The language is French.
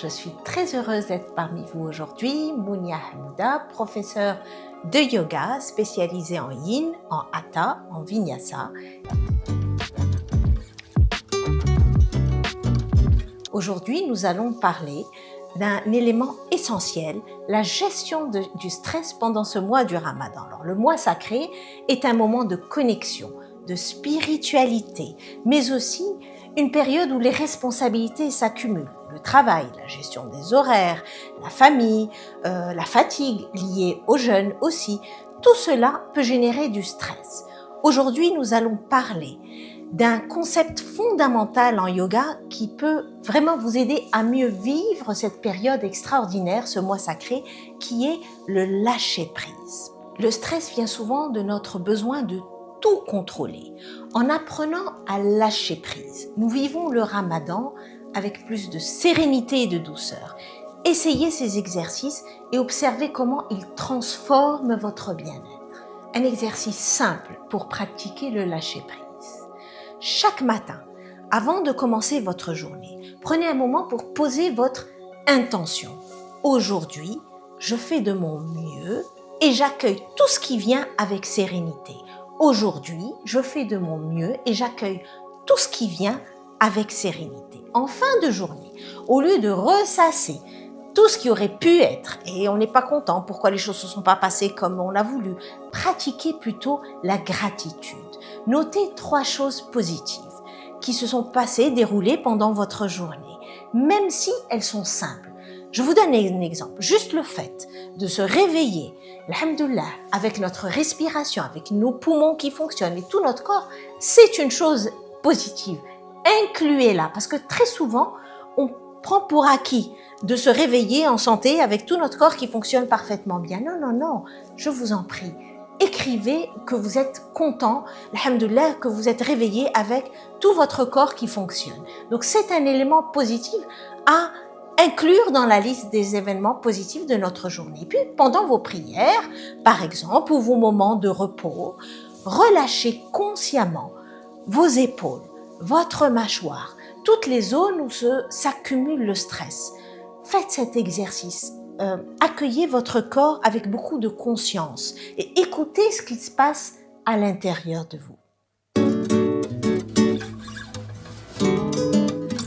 je suis très heureuse d'être parmi vous aujourd'hui. Mounia Hamouda, professeure de yoga spécialisée en yin, en hatha, en vinyasa. Aujourd'hui, nous allons parler d'un élément essentiel, la gestion du stress pendant ce mois du Ramadan. Alors, le mois sacré est un moment de connexion, de spiritualité, mais aussi une période où les responsabilités s'accumulent. Le travail, la gestion des horaires, la famille, la fatigue liée aux jeunes aussi, tout cela peut générer du stress. Aujourd'hui, nous allons parler d'un concept fondamental en yoga qui peut vraiment vous aider à mieux vivre cette période extraordinaire, ce mois sacré, qui est le lâcher-prise. Le stress vient souvent de notre besoin de tout contrôler. En apprenant à lâcher prise, nous vivons le Ramadan avec plus de sérénité et de douceur. Essayez ces exercices et observez comment ils transforment votre bien-être. Un exercice simple pour pratiquer le lâcher-prise. Chaque matin, avant de commencer votre journée, prenez un moment pour poser votre intention. Aujourd'hui, je fais de mon mieux et j'accueille tout ce qui vient avec sérénité. Aujourd'hui, je fais de mon mieux et j'accueille tout ce qui vient avec sérénité. En fin de journée, au lieu de ressasser tout ce qui aurait pu être, et on n'est pas content pourquoi les choses ne se sont pas passées comme on l'a voulu, pratiquez plutôt la gratitude. Notez 3 choses positives qui se sont passées, déroulées pendant votre journée, même si elles sont simples. Je vous donne un exemple. Juste le fait de se réveiller, alhamdoulilah, avec notre respiration, avec nos poumons qui fonctionnent et tout notre corps, c'est une chose positive. Incluez-la, parce que très souvent, on prend pour acquis de se réveiller en santé avec tout notre corps qui fonctionne parfaitement bien. Non, non, non, je vous en prie. Écrivez que vous êtes content, alhamdoulilah, que vous êtes réveillé avec tout votre corps qui fonctionne. Donc c'est un élément positif à inclure dans la liste des événements positifs de notre journée. Et puis pendant vos prières, par exemple, ou vos moments de repos, relâchez consciemment vos épaules, votre mâchoire, toutes les zones où s'accumule le stress. Faites cet exercice. Accueillez votre corps avec beaucoup de conscience et écoutez ce qui se passe à l'intérieur de vous.